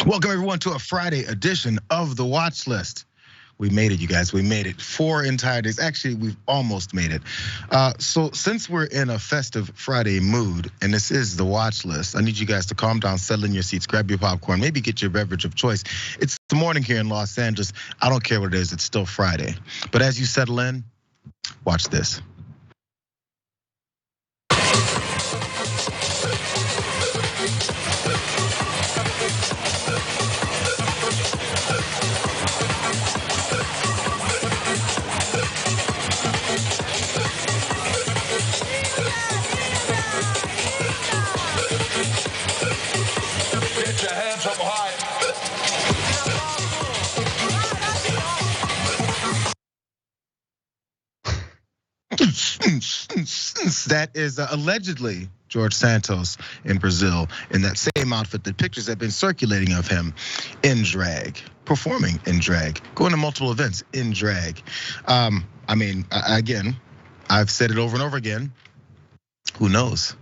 Welcome everyone to a Friday edition of the Watch List. We made it, you guys. We made it 4 entire days. Actually, we've almost made it. So since we're in a festive Friday mood, and this is the Watch List, I need you guys to calm down, settle in your seats, grab your popcorn, maybe get your beverage of choice. It's the morning here in Los Angeles. I don't care what it is, it's still Friday. But as you settle in, watch this. That is allegedly George Santos in Brazil in that same outfit. The pictures have been circulating of him in drag, performing in drag, going to multiple events in drag. I mean, again, I've said it over and over again. Who knows?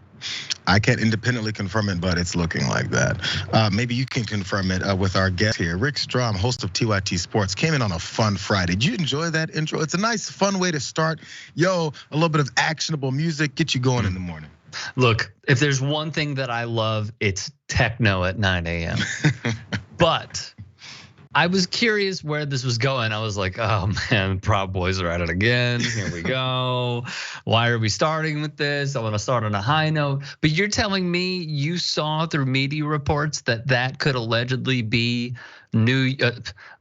I can't independently confirm it, but it's looking like that. Maybe you can confirm it with our guest here. Rick Strom, host of TYT Sports, came in on a fun Friday. Did you enjoy that intro? It's a nice, fun way to start. Yo, a little bit of actionable music, get you going in the morning. Look, if there's one thing that I love, it's techno at 9 a.m. But I was curious where this was going. I was like, oh man, Proud Boys are at it again. Here we go. Why are we starting with this? I want to start on a high note. But you're telling me you saw through media reports that could allegedly be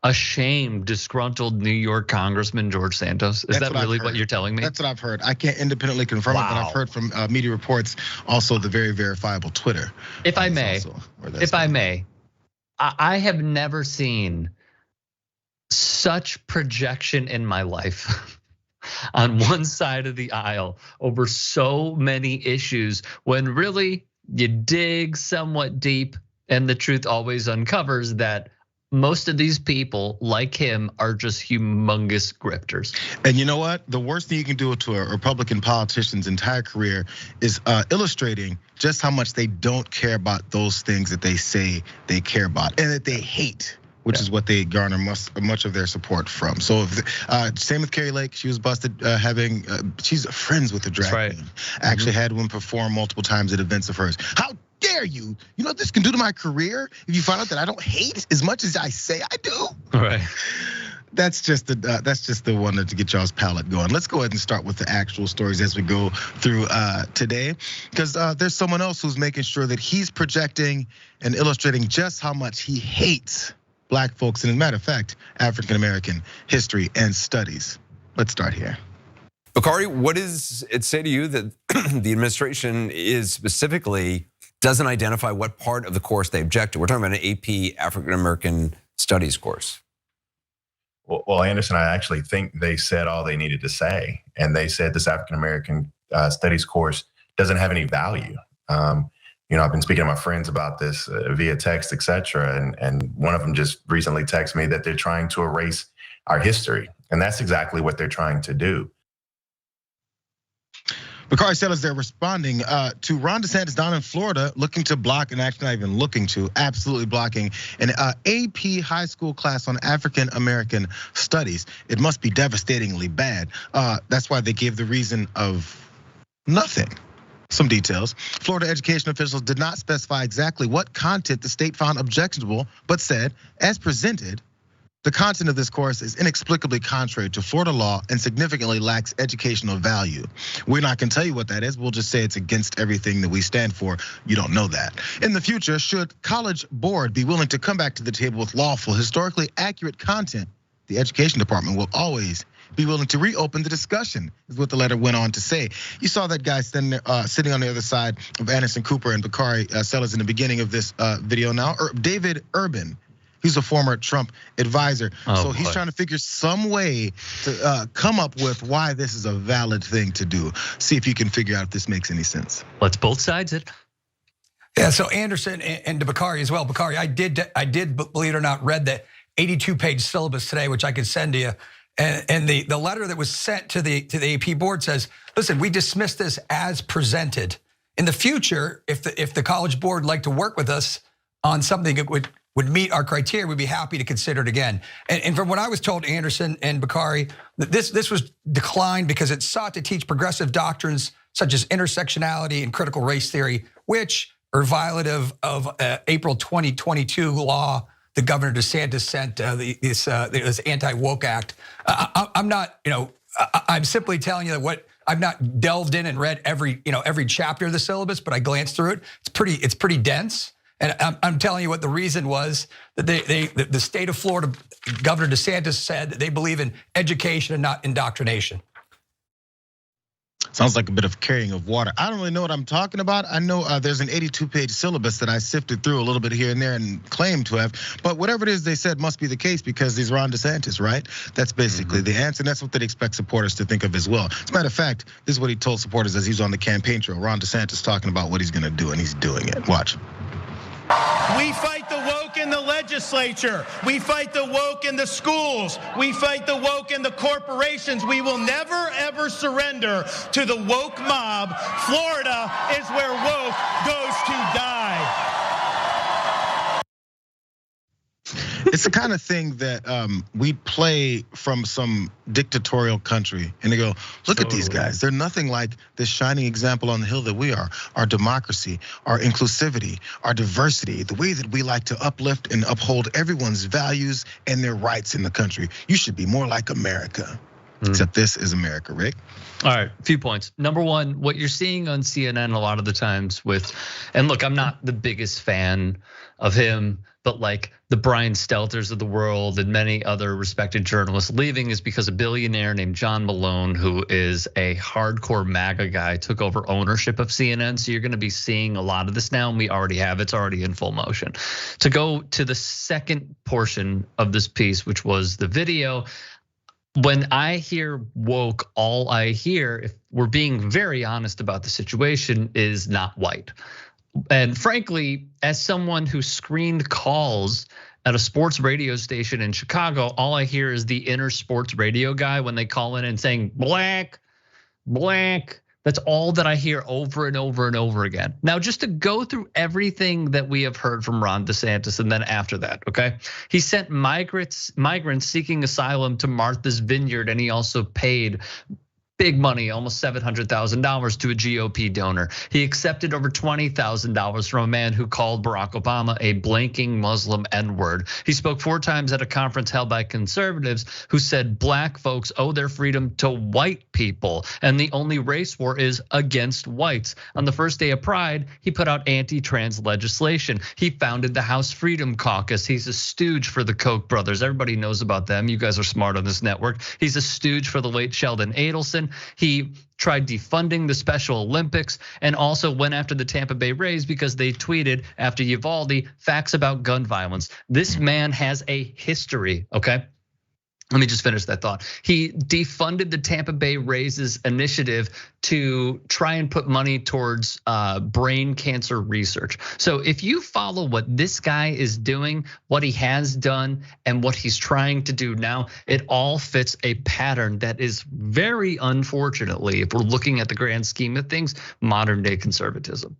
ashamed, disgruntled New York Congressman George Santos? Is that really what you're telling me? That's what I've heard. I can't independently confirm it, but I've heard from media reports, also the very verifiable Twitter. If I may, I have never seen such projection in my life on one side of the aisle over so many issues, when really you dig somewhat deep and the truth always uncovers that most of these people like him are just humongous grifters. And you know what? The worst thing you can do to a Republican politician's entire career is illustrating just how much they don't care about those things that they say they care about and that they hate, which is what they garner much of their support from. So same with Carrie Lake. She was busted she's friends with the drag queen. Actually had one perform multiple times at events of hers. How dare you? You know what this can do to my career? If you find out that I don't hate as much as I say I do. Right. That's just the one to get y'all's palate going. Let's go ahead and start with the actual stories as we go through today, because there's someone else who's making sure that he's projecting and illustrating just how much he hates Black folks, and as a matter of fact, African American history and studies. Let's start here. Bakari, what does it say to you that the administration doesn't identify what part of the course they object to? We're talking about an AP African American Studies course. Well, Anderson, I actually think they said all they needed to say, and they said this African American Studies course doesn't have any value. I've been speaking to my friends about this via text, et cetera, and one of them just recently texted me that they're trying to erase our history, and that's exactly what they're trying to do. Bakari said as they're responding to Ron DeSantis down in Florida, looking to block, and actually not even looking to, absolutely blocking an AP high school class on African American studies. It must be devastatingly bad. That's why they gave the reason of nothing. Some details. Florida education officials did not specify exactly what content the state found objectionable, but said, as presented, the content of this course is inexplicably contrary to Florida law and significantly lacks educational value. We're not gonna tell you what that is. We'll just say it's against everything that we stand for. You don't know that. In the future, should College Board be willing to come back to the table with lawful, historically accurate content, the education department will always be willing to reopen the discussion, is what the letter went on to say. You saw that guy sitting on the other side of Anderson Cooper and Bakari Sellers in the beginning of this video now, David Urban. He's a former Trump advisor. So he's trying to figure some way to come up with why this is a valid thing to do. See if you can figure out if this makes any sense. Let's both sides it. Yeah, so Anderson and to Bakari as well. Bakari, I did, believe it or not, read the 82-page syllabus today, which I could send to you. And the letter that was sent to the AP board says, listen, we dismiss this as presented. In the future, if the College Board would like to work with us on something that would meet our criteria, we'd be happy to consider it again. And from what I was told, Anderson and Bakari, this was declined because it sought to teach progressive doctrines such as intersectionality and critical race theory, which are violative of April 2022 law the Governor DeSantis sent this anti-woke act. I'm not, I'm simply telling you that I've not delved in and read every chapter of the syllabus, but I glanced through it. It's pretty dense, and I'm telling you what the reason was that the state of Florida, Governor DeSantis said that they believe in education and not indoctrination. Sounds like a bit of carrying of water. I don't really know what I'm talking about. I know there's an 82-page syllabus that I sifted through a little bit here and there and claimed to have. But whatever it is they said must be the case because he's Ron DeSantis, right? That's basically the answer. And that's what they'd expect supporters to think of as well. As a matter of fact, this is what he told supporters as he's on the campaign trail. Ron DeSantis talking about what he's gonna do, and he's doing it. Watch. We fight the woke in the legislature. We fight the woke in the schools. We fight the woke in the corporations. We will never, ever surrender to the woke mob. Florida is where woke goes to die. It's the kind of thing that we play from some dictatorial country, and they go, look at these guys. They're nothing like this shining example on the hill that we are. Our democracy, our inclusivity, our diversity, the way that we like to uplift and uphold everyone's values and their rights in the country. You should be more like America. Except this is America, Rick. All right, a few points. Number one, what you're seeing on CNN a lot of the times and look, I'm not the biggest fan of him, but like the Brian Stelters of the world and many other respected journalists leaving is because a billionaire named John Malone, who is a hardcore MAGA guy, took over ownership of CNN. So you're gonna be seeing a lot of this now, and we already have, it's already in full motion. To go to the second portion of this piece, which was the video, when I hear woke, all I hear, if we're being very honest about the situation, is not white. And frankly, as someone who screened calls at a sports radio station in Chicago, all I hear is the inner sports radio guy when they call in and saying black. That's all that I hear over and over and over again. Now, just to go through everything that we have heard from Ron DeSantis, and then after that, okay? He sent migrants seeking asylum to Martha's Vineyard, and he also paid big money, almost $700,000 to a GOP donor. He accepted over $20,000 from a man who called Barack Obama a blanking Muslim N-word. He spoke 4 times at a conference held by conservatives who said black folks owe their freedom to white people, and the only race war is against whites. On the first day of Pride, he put out anti-trans legislation. He founded the House Freedom Caucus. He's a stooge for the Koch brothers. Everybody knows about them. You guys are smart on this network. He's a stooge for the late Sheldon Adelson. He tried defunding the Special Olympics and also went after the Tampa Bay Rays because they tweeted after Uvalde facts about gun violence. This man has a history, okay? Let me just finish that thought. He defunded the Tampa Bay Rays' initiative to try and put money towards brain cancer research. So if you follow what this guy is doing, what he has done, and what he's trying to do now, it all fits a pattern that is very unfortunately, if we're looking at the grand scheme of things, modern day conservatism.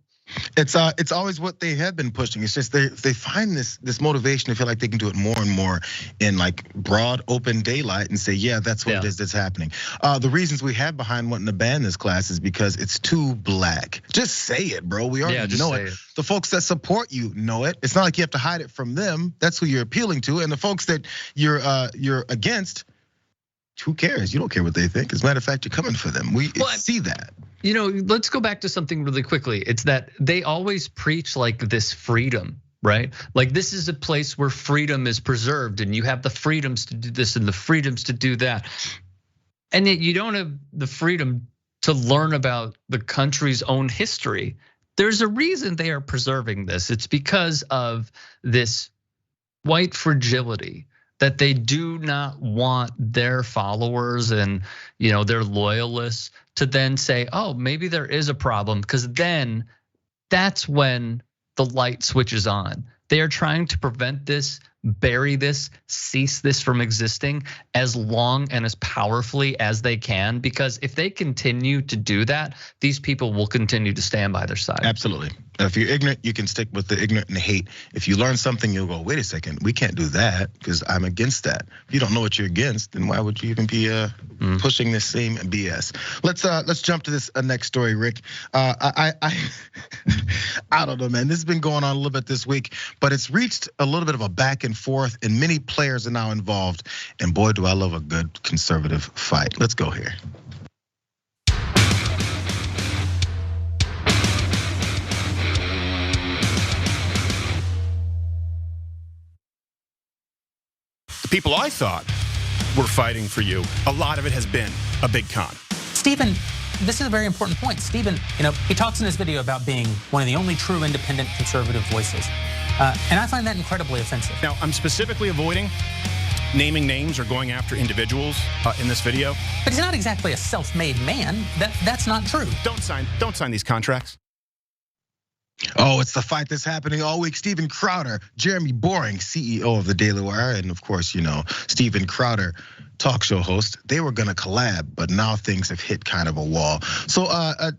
It's always what they have been pushing. It's just they find this motivation to feel like they can do it more and more in like broad open daylight and say, yeah, that's what it is that's happening. The reasons we have behind wanting to ban this class is because it's too black. Just say it, bro. We already know it. The folks that support you know it. It's not like you have to hide it from them. That's who you're appealing to. And the folks that you're against, who cares? You don't care what they think. As a matter of fact, you're coming for them. We see that. You know, let's go back to something really quickly. It's that they always preach like this freedom, right? Like this is a place where freedom is preserved and you have the freedoms to do this and the freedoms to do that. And yet you don't have the freedom to learn about the country's own history. There's a reason they are preserving this. It's because of this white fragility that they do not want their followers and their loyalists to then say, oh, maybe there is a problem, because then that's when the light switches on. They are trying to prevent this, bury this, cease this from existing as long and as powerfully as they can, because if they continue to do that, these people will continue to stand by their side. Absolutely. If you're ignorant, you can stick with the ignorant and the hate. If you learn something, you'll go, wait a second, we can't do that because I'm against that. If you don't know what you're against, then why would you even be pushing this same BS? Let's jump to this next story, Rick. I don't know, man. This has been going on a little bit this week, but it's reached a little bit of a back and forth, and many players are now involved. And boy, do I love a good conservative fight. Let's go here. People I thought were fighting for you, a lot of it has been a big con. Stephen, this is a very important point. Stephen, he talks in his video about being one of the only true independent conservative voices. And I find that incredibly offensive. Now, I'm specifically avoiding naming names or going after individuals in this video. But he's not exactly a self-made man. That's not true. Don't sign these contracts. Oh, it's the fight that's happening all week. Steven Crowder, Jeremy Boring, CEO of the Daily Wire, and of course, Steven Crowder, talk show host. They were gonna collab, but now things have hit kind of a wall. So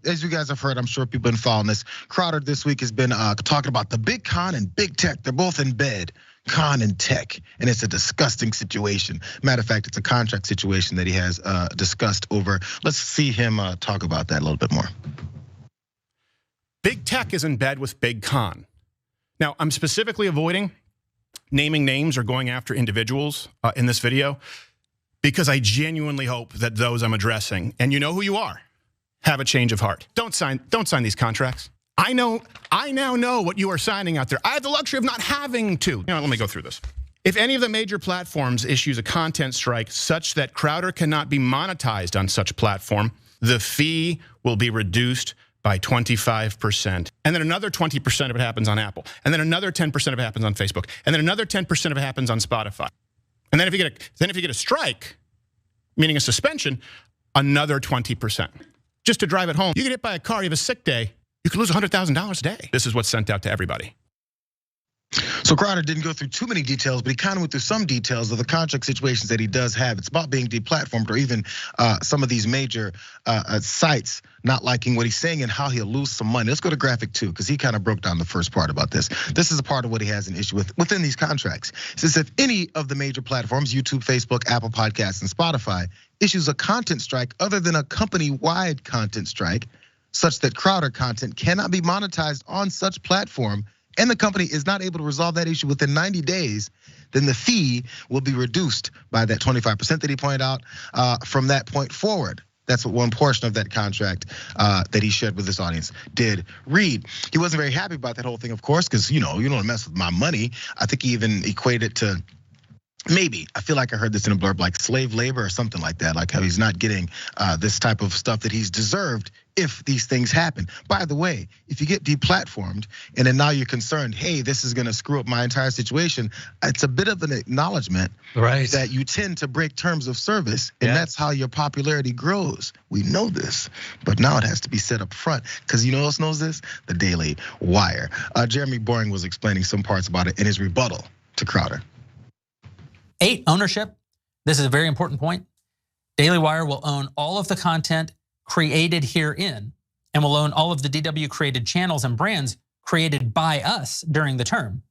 as you guys have heard, I'm sure people have been following this. Crowder this week has been talking about the big con and big tech. They're both in bed. Con and tech, and it's a disgusting situation. Matter of fact, it's a contract situation that he has discussed over. Let's see him talk about that a little bit more. Big tech is in bed with big con. Now, I'm specifically avoiding naming names or going after individuals in this video because I genuinely hope that those I'm addressing, and you know who you are, have a change of heart. Don't sign these contracts. I now know what you are signing out there. I have the luxury of not having to. Let me go through this. If any of the major platforms issues a content strike such that Crowder cannot be monetized on such platform, the fee will be reduced by 25%. And then another 20% of it happens on Apple. And then another 10% of it happens on Facebook. And then another 10% of it happens on Spotify. And then if you get a strike, meaning a suspension, another 20%. Just to drive it home, you get hit by a car, you have a sick day, you could lose $100,000 a day. This is what's sent out to everybody. So Crowder didn't go through too many details, but he kind of went through some details of the contract situations that he does have. It's about being deplatformed, or even some of these major sites not liking what he's saying and how he'll lose some money. Let's go to graphic 2, because he kind of broke down the first part about this. This is a part of what he has an issue with within these contracts. It says if any of the major platforms, YouTube, Facebook, Apple Podcasts, and Spotify, issues a content strike other than a company-wide content strike, such that Crowder content cannot be monetized on such platform, and the company is not able to resolve that issue within 90 days, then the fee will be reduced by that 25% that he pointed out from that point forward. That's what one portion of that contract that he shared with his audience did read. He wasn't very happy about that whole thing, of course, because you don't want to mess with my money. I think he even equated it to, maybe, I feel like I heard this in a blurb, like slave labor or something like that, like how he's not getting this type of stuff that he's deserved if these things happen. By the way, if you get deplatformed and then now you're concerned, hey, this is gonna screw up my entire situation, it's a bit of an acknowledgement that you tend to break terms of service, and that's how your popularity grows. We know this, but now it has to be set up front, because you know who else knows this? The Daily Wire. Jeremy Boring was explaining some parts about it in his rebuttal to Crowder. 8, ownership. This is a very important point. Daily Wire will own all of the content created herein, and will own all of the DW created channels and brands created by us during the term.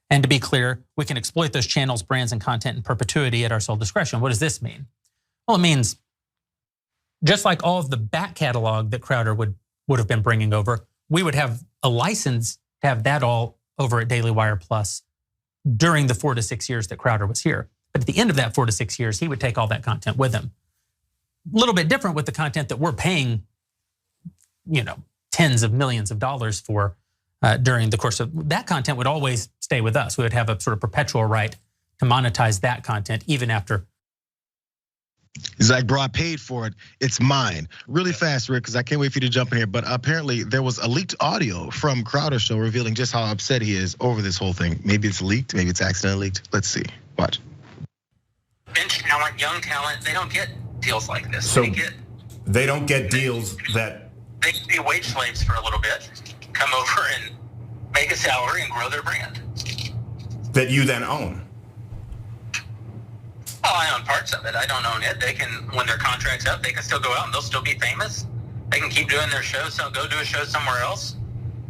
And to be clear, we can exploit those channels, brands, and content in perpetuity at our sole discretion. What does this mean? Well, it means just like all of the back catalog that Crowder would have been bringing over, we would have a license to have that all over at Daily Wire Plus during the 4 to 6 years that Crowder was here. But at the end of that 4 to 6 years, he would take all that content with him. A little bit different with the content that we're paying, tens of millions of dollars for during the course of that content would always stay with us. We would have a sort of perpetual right to monetize that content even after. He's like, bro, I paid for it. It's mine. Really fast, Rick, because I can't wait for you to jump in here. But apparently there was a leaked audio from Crowder's show revealing just how upset he is over this whole thing. Maybe it's leaked, maybe it's accidentally leaked. Let's see, watch. Bench talent, young talent, they don't get deals like this. So they don't get deals that they can be wage slaves for a little bit, come over and make a salary and grow their brand. That you then own. Well, I own parts of it. I don't own it. They can, when their contract's up, they can still go out and they'll still be famous. They can keep doing their shows, so go do a show somewhere else.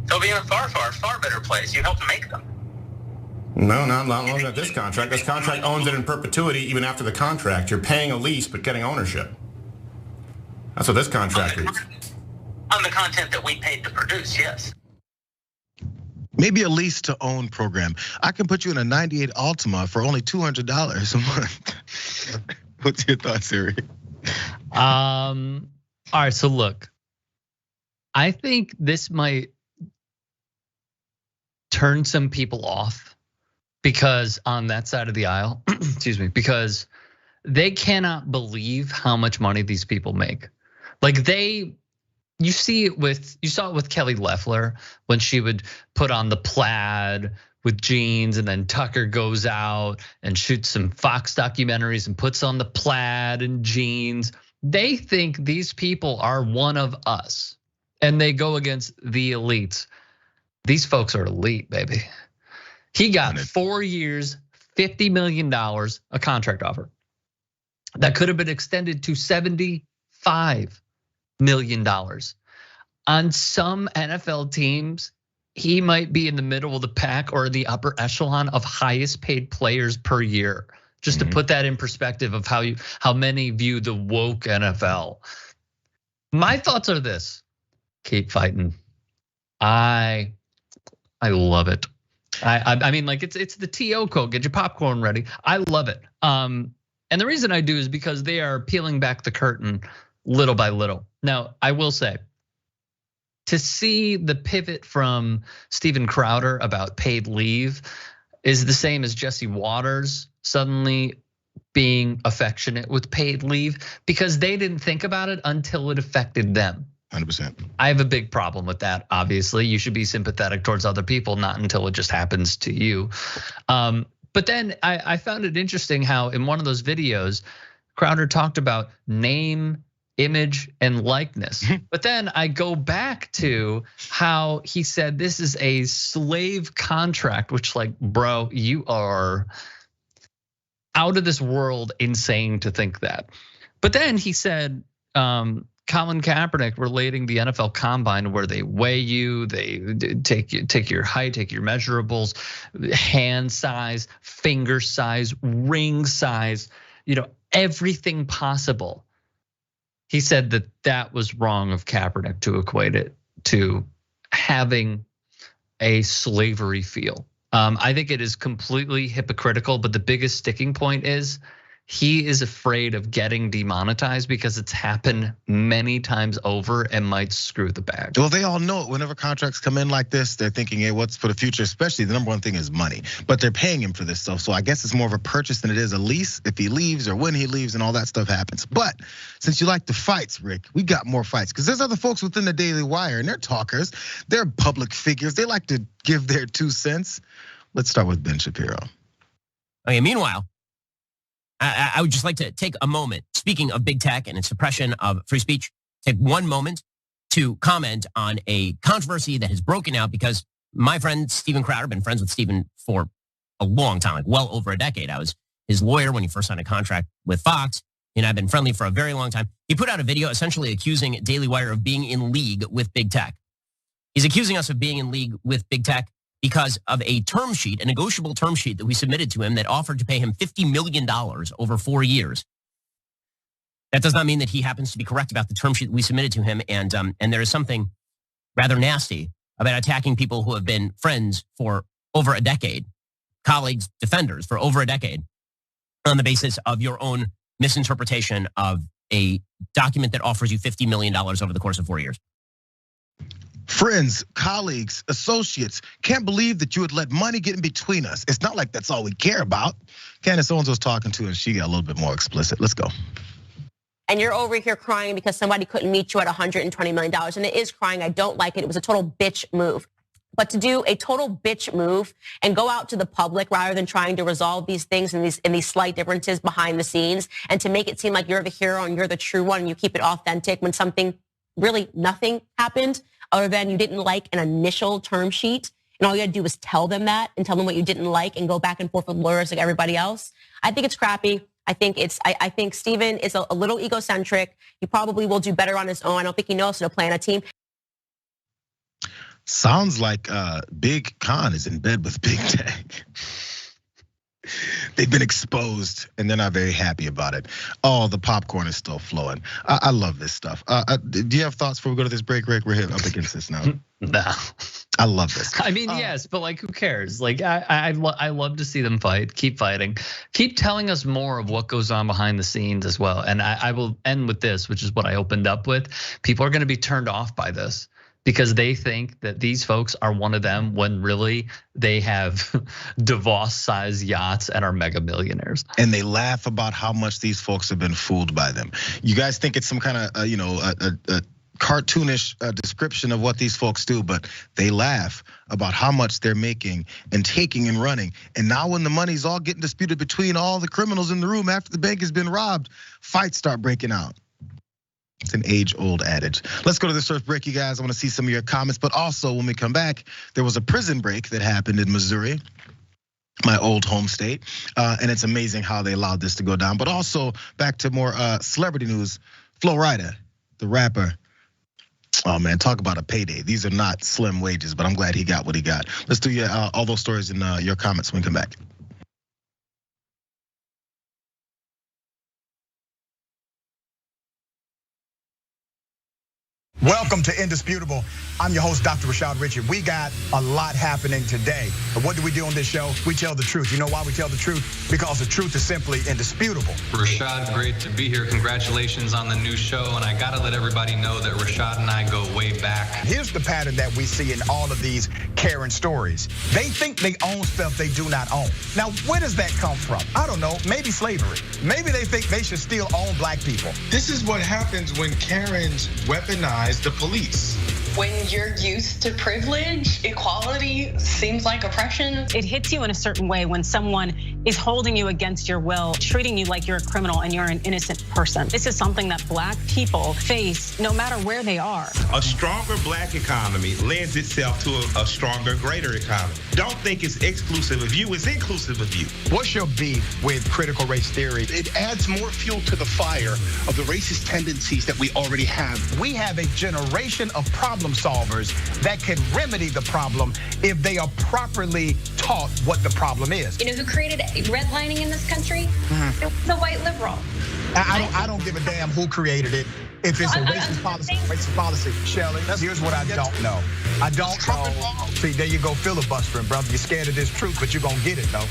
They'll be in a far, far, far better place. You helped make them. No, not long at this contract. This contract owns it in perpetuity even after the contract. You're paying a lease but getting ownership. That's what this contract is. On the content that we paid to produce, yes. Maybe a lease to own program. I can put you in a 98 Altima for only $200 a month. What's your thoughts, Eric? All right, so look, I think this might turn some people off because on that side of the aisle, excuse me, because they cannot believe how much money these people make. Like you saw it with Kelly Loeffler when she would put on the plaid with jeans, and then Tucker goes out and shoots some Fox documentaries and puts on the plaid and jeans. They think these people are one of us, and they go against the elites. These folks are elite, baby. He got 4 years, $50 million, a contract offer that could have been extended to $75 million. On some NFL teams, he might be in the middle of the pack or the upper echelon of highest paid players per year. Just to put that in perspective of how many view the woke NFL. My thoughts are this: keep fighting. I love it. I mean, like it's the TO quote. Get your popcorn ready. I love it. And the reason I do is because they are peeling back the curtain little by little. Now, I will say, to see the pivot from Steven Crowder about paid leave is the same as Jesse Waters suddenly being affectionate with paid leave, because they didn't think about it until it affected them. 100%. I have a big problem with that. Obviously, you should be sympathetic towards other people, not until it just happens to you. But then I found it interesting how in one of those videos, Crowder talked about name image and likeness. But then I go back to how he said this is a slave contract, which like, bro, you are out of this world insane to think that. But then he said, Colin Kaepernick relating the NFL Combine where they weigh you, they take your height, take your measurables, hand size, finger size, ring size, everything possible. He said that was wrong of Kaepernick to equate it to having a slavery feel. I think it is completely hypocritical, but the biggest sticking point is he is afraid of getting demonetized because it's happened many times over and might screw the bag. Well, they all know it. Whenever contracts come in like this, they're thinking, hey, what's for the future? Especially the number one thing is money, but they're paying him for this stuff. So I guess it's more of a purchase than it is a lease if he leaves or when he leaves and all that stuff happens. But since you like the fights, Rick, we got more fights because there's other folks within the Daily Wire and they're talkers. They're public figures. They like to give their 2 cents. Let's start with Ben Shapiro. Okay, meanwhile, I would just like to take a moment, speaking of big tech and its suppression of free speech, take one moment to comment on a controversy that has broken out because my friend Steven Crowder, been friends with Steven for a long time, like well over a decade. I was his lawyer when he first signed a contract with Fox, and I've been friendly for a very long time. He put out a video essentially accusing Daily Wire of being in league with big tech. He's accusing us of being in league with big tech because of a term sheet, a negotiable term sheet that we submitted to him that offered to pay him $50 million over 4 years. That does not mean that he happens to be correct about the term sheet that we submitted to him. And there is something rather nasty about attacking people who have been friends for over a decade, colleagues, defenders for over a decade, on the basis of your own misinterpretation of a document that offers you $50 million over the course of 4 years. Friends, colleagues, associates, can't believe that you would let money get in between us. It's not like that's all we care about. Candace Owens was talking to, and she got a little bit more explicit. Let's go. And you're over here crying because somebody couldn't meet you at $120 million. And it is crying. I don't like it. It was a total bitch move. But to do a total bitch move and go out to the public rather than trying to resolve these things and these slight differences behind the scenes, and to make it seem like you're the hero and you're the true one and you keep it authentic when something really nothing happened other than you didn't like an initial term sheet, and all you had to do was tell them that and tell them what you didn't like and go back and forth with lawyers like everybody else. I think it's crappy. I think Steven is a little egocentric. He probably will do better on his own. I don't think he knows how to play on a team. Sounds like Big Con is in bed with Big Tech. They've been exposed and they're not very happy about it. Oh, the popcorn is still flowing. I love this stuff. Do you have thoughts before we go to this break, Rick? We're up against this now. No. I love this. I mean, yes, but like, who cares? Like, I love to see them fight. Keep fighting. Keep telling us more of what goes on behind the scenes as well. And I will end with this, which is what I opened up with. People are going to be turned off by this, because they think that these folks are one of them when really they have DeVos-sized yachts and are mega millionaires. And they laugh about how much these folks have been fooled by them. You guys think it's some kind of, a cartoonish description of what these folks do, but they laugh about how much they're making and taking and running. And now when the money's all getting disputed between all the criminals in the room after the bank has been robbed, fights start breaking out. It's an age-old adage. Let's go to this first break, you guys. I want to see some of your comments, but also when we come back, there was a prison break that happened in Missouri, my old home state, and it's amazing how they allowed this to go down. But also back to more celebrity news. Flo Rida, the rapper. Oh man, talk about a payday. These are not slim wages, but I'm glad he got what he got. Let's do all those stories in your comments when we come back. Welcome to Indisputable. I'm your host, Dr. Rashad Richard. We got a lot happening today. But what do we do on this show? We tell the truth. You know why we tell the truth? Because the truth is simply indisputable. Rashad, great to be here. Congratulations on the new show. And I gotta let everybody know that Rashad and I go way back. Here's the pattern that we see in all of these Karen stories. They think they own stuff they do not own. Now, where does that come from? I don't know, maybe slavery. Maybe they think they should still own black people. This is what happens when Karens weaponize the police. When you're used to privilege, equality seems like oppression. It hits you in a certain way when someone is holding you against your will, treating you like you're a criminal and you're an innocent person. This is something that Black people face no matter where they are. A stronger Black economy lends itself to a stronger, greater economy. Don't think it's exclusive of you, it's inclusive of you. What's your beef with critical race theory? It adds more fuel to the fire of the racist tendencies that we already have. We have a generation of problem solvers that can remedy the problem if they are properly taught what the problem is. You know who created redlining in this country? It was a white liberal. I don't give a damn who created it. If it's a racist policy, Shelley, here's what I don't know. I don't know. See, there you go filibustering, brother. You're scared of this truth, but you're gonna get it, though.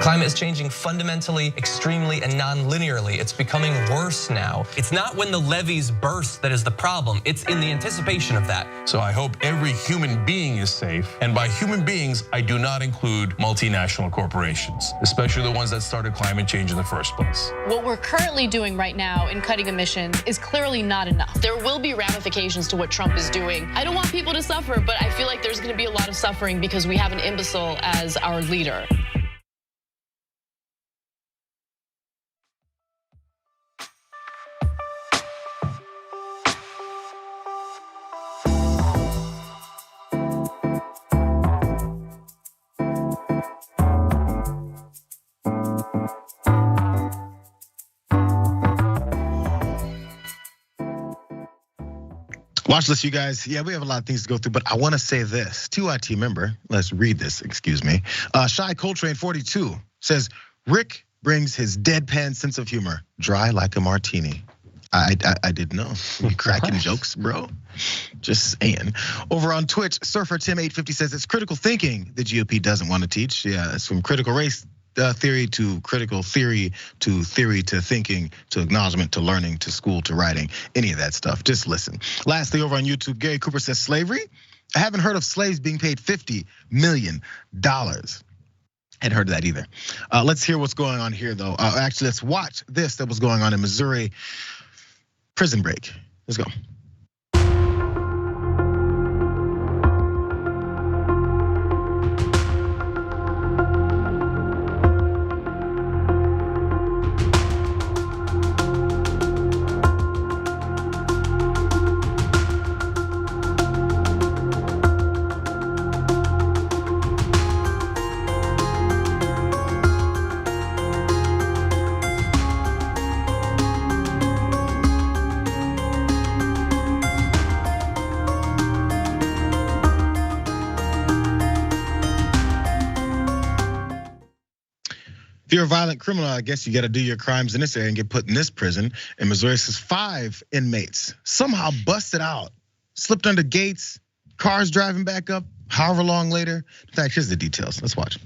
Climate is changing fundamentally, extremely, and non-linearly. It's becoming worse now. It's not when the levees burst that is the problem. It's in the anticipation of that. So I hope every human being is safe. And by human beings, I do not include multinational corporations, especially the ones that started climate change in the first place. What we're currently doing right now in cutting emissions is clearly not enough. There will be ramifications to what Trump is doing. I don't want people to suffer, but I feel like there's gonna be a lot of suffering because we have an imbecile as our leader. Watch this, you guys. Yeah, we have a lot of things to go through, but I want to say this. TYT member, let's read this, excuse me. Shy Coltrane 42 says, Rick brings his deadpan sense of humor, dry like a martini. I didn't know. You cracking jokes, bro? Just saying. Over on Twitch, Surfer Tim 850 says it's critical thinking the GOP doesn't want to teach. Yeah, it's from critical race theory to critical theory to thinking to acknowledgement to learning to school to writing, any of that stuff. Just listen. Lastly, over on YouTube, Gary Cooper says slavery. I haven't heard of slaves being paid $50 million. Hadn't heard of that either. Let's hear what's going on here, though. Actually, let's watch this that was going on in Missouri. Prison break. Let's go. If you're a violent criminal, I guess you got to do your crimes in this area and get put in this prison. And Missouri says 5 inmates somehow busted out, slipped under gates, cars driving back up, however long later. In fact, here's the details. Let's watch.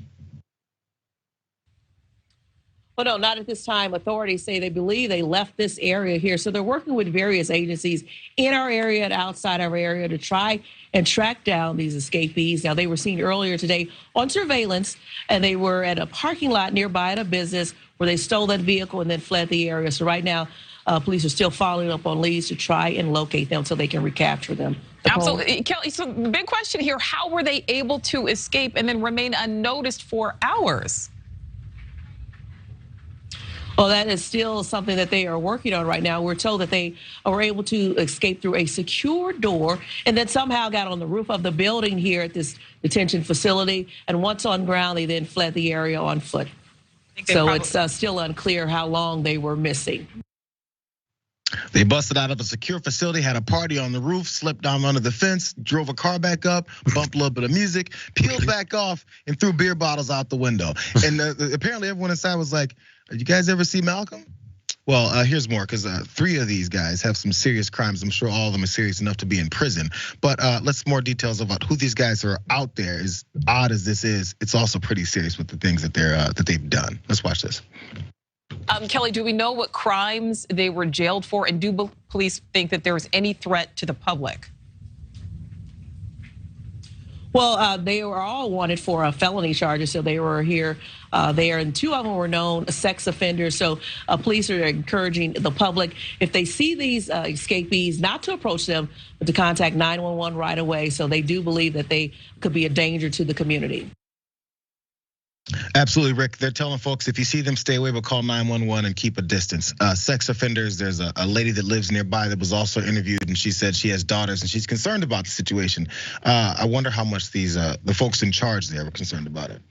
Well, no, not at this time. Authorities say they believe they left this area here. So they're working with various agencies in our area and outside our area to try and track down these escapees. Now, they were seen earlier today on surveillance, and they were at a parking lot nearby at a business where they stole that vehicle and then fled the area. So right now, police are still following up on leads to try and locate them so they can recapture them. Absolutely, Kelly, so the big question here, how were they able to escape and then remain unnoticed for hours? Well, that is still something that they are working on right now. We're told that they were able to escape through a secure door and then somehow got on the roof of the building here at this detention facility. And once on ground, they then fled the area on foot. So it's still unclear how long they were missing. They busted out of a secure facility, had a party on the roof, slipped down under the fence, drove a car back up, bumped a little bit of music, peeled back off, and threw beer bottles out the window. And apparently everyone inside was like, you guys ever see Malcolm? Well, here's more, because 3 of these guys have some serious crimes. I'm sure all of them are serious enough to be in prison. But let's more details about who these guys are out there. As odd as this is, it's also pretty serious with the things that they've done. Let's watch this. Kelly, do we know what crimes they were jailed for? And do police think that there was any threat to the public? Well, they were all wanted for felony charges, so they were here there, and 2 of them were known sex offenders. So police are encouraging the public, if they see these escapees, not to approach them, but to contact 911 right away. So they do believe that they could be a danger to the community. Absolutely, Rick. They're telling folks if you see them, stay away, but call 911 and keep a distance. Sex offenders, there's a lady that lives nearby that was also interviewed, and she said she has daughters and she's concerned about the situation. I wonder how much the folks in charge there were concerned about it.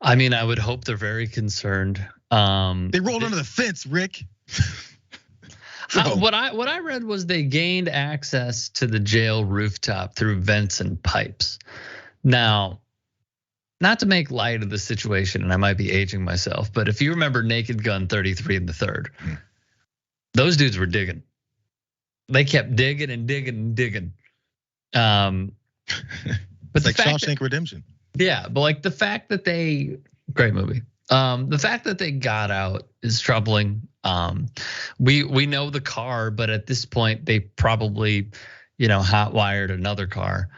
I mean, I would hope they're very concerned. They rolled under the fence, Rick. What I read was they gained access to the jail rooftop through vents and pipes. Now, not to make light of the situation, and I might be aging myself, but if you remember Naked Gun 33 and the Third, those dudes were digging. They kept digging and digging and digging. But it's like Shawshank Redemption. Yeah, but like the fact that great movie. The fact that they got out is troubling. We know the car, but at this point they probably, hot wired another car.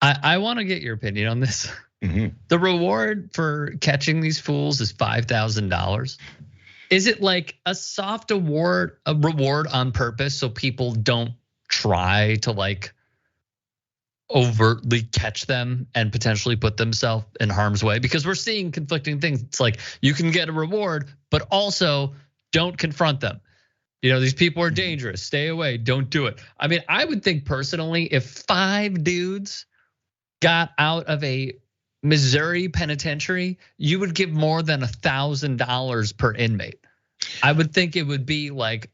I want to get your opinion on this. The reward for catching these fools is $5,000. Is it like a soft reward on purpose so people don't try to like overtly catch them and potentially put themselves in harm's way? Because we're seeing conflicting things. It's like you can get a reward, but also don't confront them. These people are dangerous. Stay away. Don't do it. I mean, I would think personally, if 5 dudes got out of a Missouri penitentiary, you would give more than $1,000 per inmate. I would think it would be like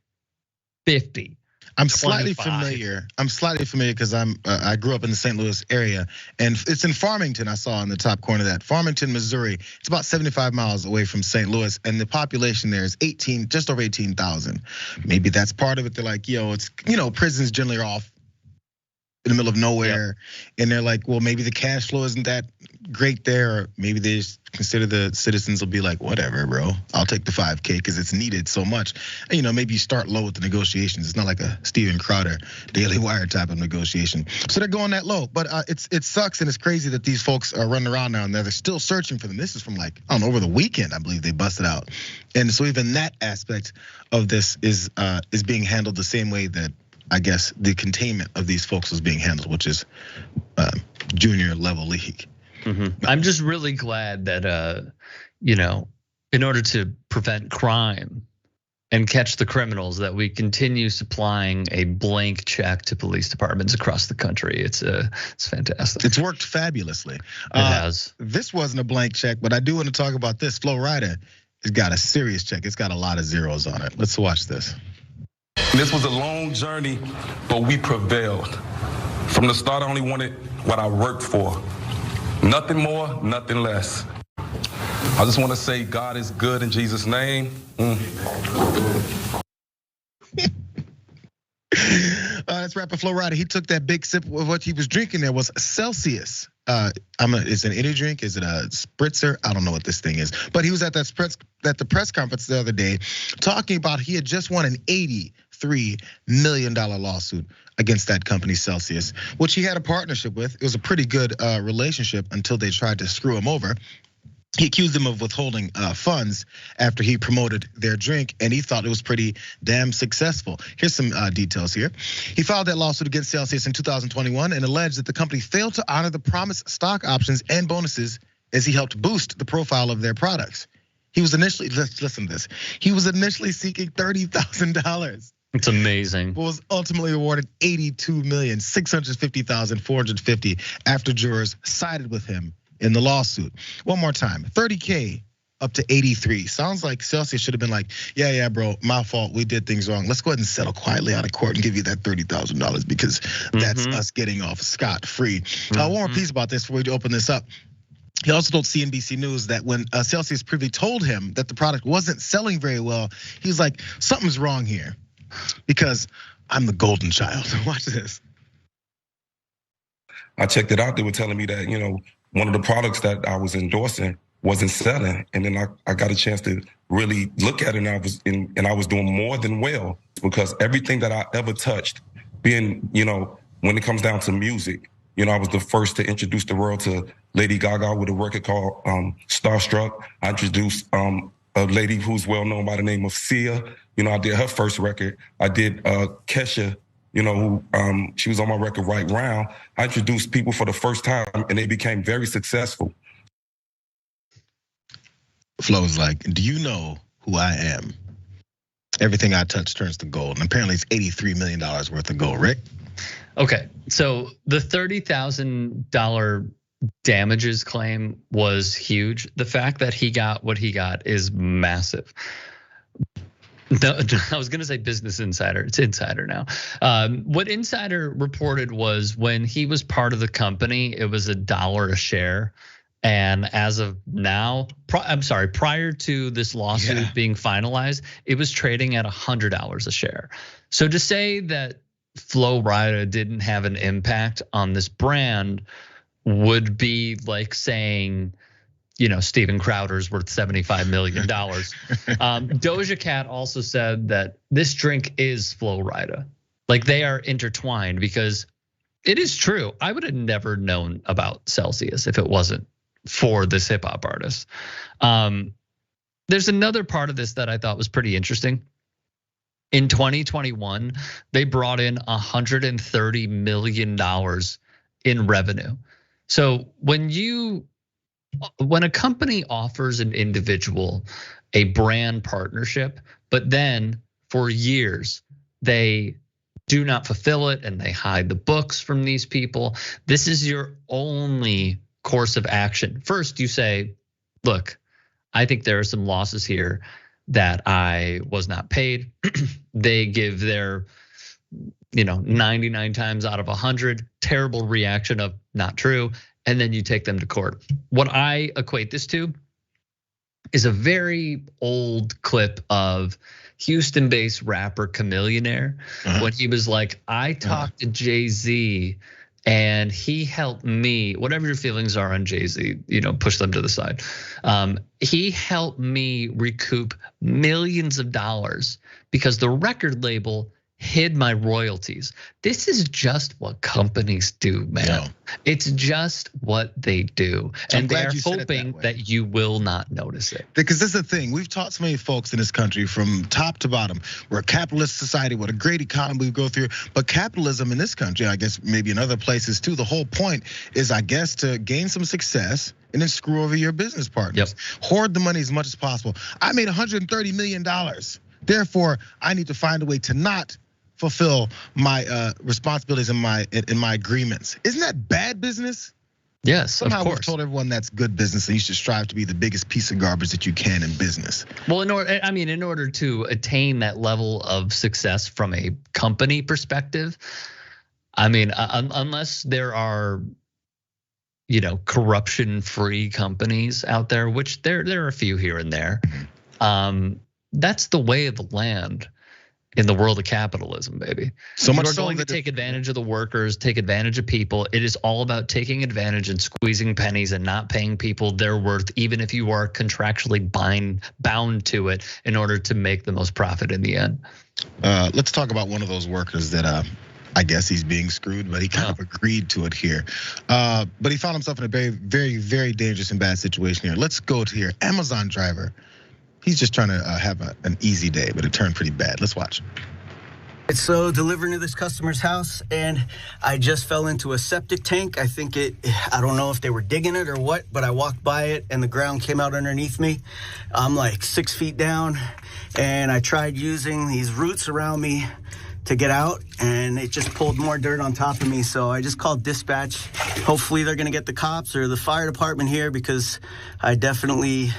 50. I'm slightly familiar. Because I grew up in the St. Louis area, and it's in Farmington. I saw in the top corner of that Farmington, Missouri. It's about 75 miles away from St. Louis, and the population there is just over 18,000. Maybe that's part of it. They're like, it's prisons generally are off in the middle of nowhere, and they're like, well, maybe the cash flow isn't that great there, or maybe they just consider the citizens will be like, whatever, bro, I'll take the 5K because it's needed so much. And maybe you start low with the negotiations. It's not like a Steven Crowder Daily Wire type of negotiation. So they're going that low, but it sucks and it's crazy that these folks are running around now and they're still searching for them. This is from over the weekend, I believe they busted out, and so even that aspect of this is being handled the same way that I guess the containment of these folks was being handled, which is junior level league. I'm just really glad that, in order to prevent crime and catch the criminals, that we continue supplying a blank check to police departments across the country. It's fantastic. It's worked fabulously. It has. This wasn't a blank check, but I do want to talk about this. Flo Rida has got a serious check. It's got a lot of zeros on it. Let's watch this. This was a long journey, but we prevailed. From the start, I only wanted what I worked for. Nothing more, nothing less. I just want to say God is good in Jesus' name. That's rapper Flo Rida. He took that big sip of what he was drinking. There was Celsius. Is it an energy drink? Is it a spritzer? I don't know what this thing is. But he was at the press conference the other day talking about he had just won an $83 million lawsuit against that company Celsius, which he had a partnership with. It was a pretty good relationship until they tried to screw him over. He accused them of withholding funds after he promoted their drink, and he thought it was pretty damn successful. Here's some details here. He filed that lawsuit against Celsius in 2021 and alleged that the company failed to honor the promised stock options and bonuses as he helped boost the profile of their products. He was initially, listen to this, he was initially seeking $30,000. It's amazing. But was ultimately awarded $82,650,450 after jurors sided with him in the lawsuit. One more time, 30K up to 83. Sounds like Celsius should have been like, yeah, bro, my fault. We did things wrong. Let's go ahead and settle quietly out of court and give you that $30,000 because that's us getting off scot-free. One more piece about this before we open this up. He also told CNBC News that when Celsius privy told him that the product wasn't selling very well, he was like, something's wrong here because I'm the golden child. Watch this. I checked it out. They were telling me that, one of the products that I was endorsing wasn't selling. And then I got a chance to really look at it, and I was doing more than well because everything that I ever touched, being, when it comes down to music. You know, I was the first to introduce the world to Lady Gaga with a record called Starstruck. I introduced a lady who's well known by the name of Sia. You know, I did her first record. I did Kesha, you know, who she was on my record Right Round. I introduced people for the first time and they became very successful. Flo's like, do you know who I am? Everything I touch turns to gold. And apparently it's $83 million worth of gold, Rick. Okay, so the $30,000 damages claim was huge. The fact that he got what he got is massive. No, I was gonna say Business Insider, it's Insider now. What Insider reported was when he was part of the company, it was $1 a share. And as of now, prior to this lawsuit being finalized, it was trading at $100 a share. So to say that Flo Rida didn't have an impact on this brand would be like saying, you know, Steven Crowder's worth $75 million. Doja Cat also said that this drink is Flo Rida. Like they are intertwined because it is true. I would have never known about Celsius if it wasn't for this hip hop artist. There's another part of this that I thought was pretty interesting. In 2021, they brought in $130 million in revenue. So when a company offers an individual a brand partnership, but then for years they do not fulfill it and they hide the books from these people, this is your only course of action. First, you say, look, I think there are some losses here that I was not paid. They give their, 99 times out of 100 terrible reaction of not true, and then you take them to court. What I equate this to is a very old clip of Houston-based rapper Chamillionaire when he was like, I talked to Jay-Z and he helped me, whatever your feelings are on Jay-Z, push them to the side. He helped me recoup millions of dollars because the record label hid my royalties. This is just what companies do, man. Yeah. It's just what they do. So and they're hoping that you will not notice it. Because this is the thing, we've taught so many folks in this country from top to bottom. We're a capitalist society, what a great economy we go through. But capitalism in this country, I guess maybe in other places too, the whole point is, I guess, to gain some success and then screw over your business partners. Hoard the money as much as possible. I made $130 million. Therefore, I need to find a way to not fulfill my responsibilities in my agreements. Isn't that bad business? Yes, somehow of course. We've told everyone that's good business and you should strive to be the biggest piece of garbage that you can in business. Well, in order to attain that level of success from a company perspective, unless there are corruption-free companies out there, which there are a few here and there. That's the way of the land in the world of capitalism, baby. So much so going to take advantage of the workers, take advantage of people. It is all about taking advantage and squeezing pennies and not paying people their worth, even if you are contractually bound to it in order to make the most profit in the end. Let's talk about one of those workers that I guess he's being screwed, but he kind of agreed to it here. But he found himself in a very, very, very dangerous and bad situation here. Let's go to here. Amazon driver. He's just trying to have an easy day, but it turned pretty bad. Let's watch. So delivering to this customer's house, and I just fell into a septic tank. I don't know if they were digging it or what, but I walked by it and the ground came out underneath me. I'm like 6 feet down, and I tried using these roots around me to get out, and it just pulled more dirt on top of me. So I just called dispatch. Hopefully they're gonna get the cops or the fire department here, because I definitely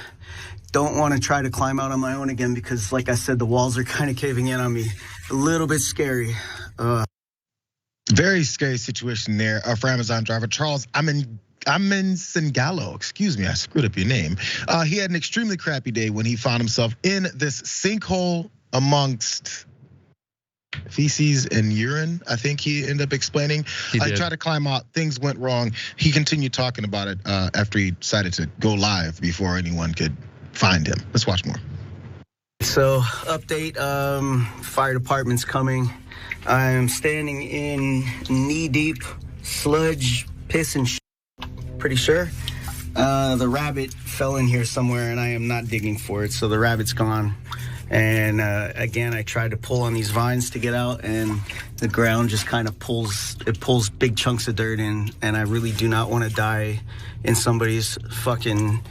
don't want to try to climb out on my own again, because like I said, the walls are kind of caving in on me. A little bit scary. Very scary situation there for Amazon driver Charles Singalo. Excuse me, I screwed up your name. He had an extremely crappy day when he found himself in this sinkhole amongst feces and urine, I think he ended up explaining. He tried to climb out, things went wrong. He continued talking about it after he decided to go live before anyone could find him. Let's watch more. So, update, fire department's coming. I am standing in knee-deep sludge, piss, and shit, pretty sure. The rabbit fell in here somewhere, and I am not digging for it, so the rabbit's gone. And again, I tried to pull on these vines to get out, and the ground just kind of pulls big chunks of dirt in, and I really do not want to die in somebody's fucking,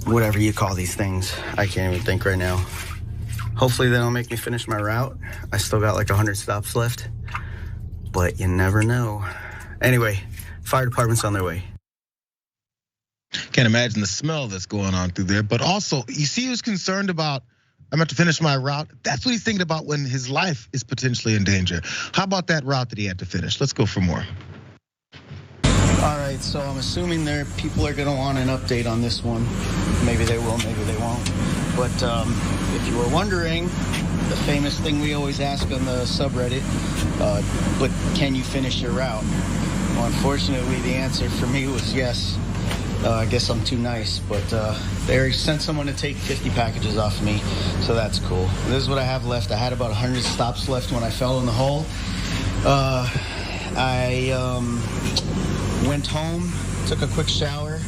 whatever you call these things. I can't even think right now. Hopefully they don't make me finish my route. I still got like 100 stops left, but you never know. Anyway, fire department's on their way. Can't imagine the smell that's going on through there. But also, you see, he was concerned about, I'm about to finish my route. That's what he's thinking about when his life is potentially in danger. How about that route that he had to finish? Let's go for more. All right, so I'm assuming people are gonna want an update on this one. Maybe they will, maybe they won't. But if you were wondering, the famous thing we always ask on the subreddit, but can you finish your route? Well, unfortunately, the answer for me was yes. I guess I'm too nice, but they sent someone to take 50 packages off of me, so that's cool. This is what I have left. I had about 100 stops left when I fell in the hole. I went home, took a quick shower,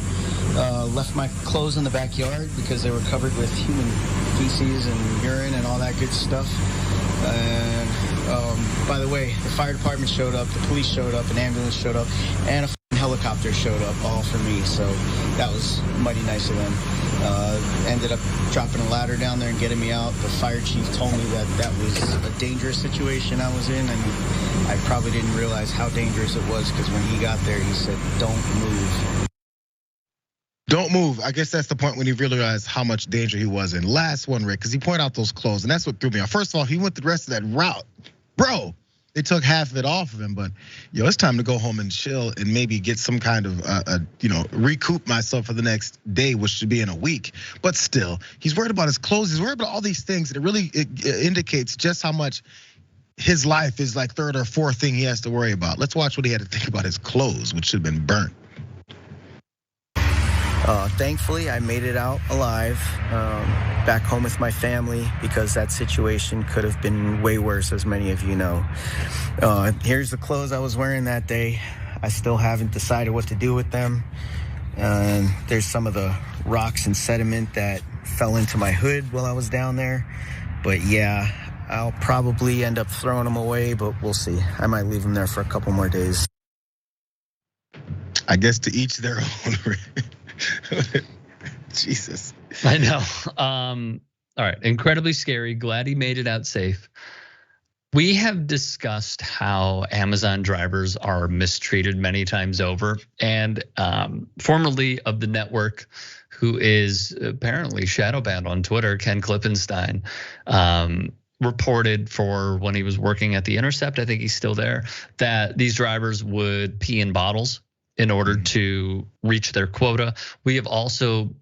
left my clothes in the backyard because they were covered with human feces and urine and all that good stuff. And by the way, the fire department showed up, the police showed up, an ambulance showed up, and a helicopter showed up, all for me. So that was mighty nice of them. Ended up dropping a ladder down there and getting me out. The fire chief told me that was a dangerous situation I was in, and I probably didn't realize how dangerous it was because when he got there, he said, "Don't move." Don't move. I guess that's the point when he realized how much danger he was in. Last one, Rick, because he pointed out those clothes, and that's what threw me off. First of all, he went the rest of that route. Bro, they took half of it off of him, but it's time to go home and chill and maybe get some kind of, recoup myself for the next day, which should be in a week. But still, he's worried about his clothes. He's worried about all these things, and it really indicates just how much his life is like third or fourth thing he has to worry about. Let's watch what he had to think about his clothes, which should have been burnt. Thankfully, I made it out alive, back home with my family, because that situation could have been way worse, as many of you know. Here's the clothes I was wearing that day. I still haven't decided what to do with them. There's some of the rocks and sediment that fell into my hood while I was down there. But yeah, I'll probably end up throwing them away, but we'll see. I might leave them there for a couple more days. I guess to each their own. Jesus. I know. All right, incredibly scary. Glad he made it out safe. We have discussed how Amazon drivers are mistreated many times over, and formerly of the network, who is apparently shadow banned on Twitter, Ken Klippenstein, reported for when he was working at The Intercept, I think he's still there, that these drivers would pee in bottles in order to reach their quota. We have also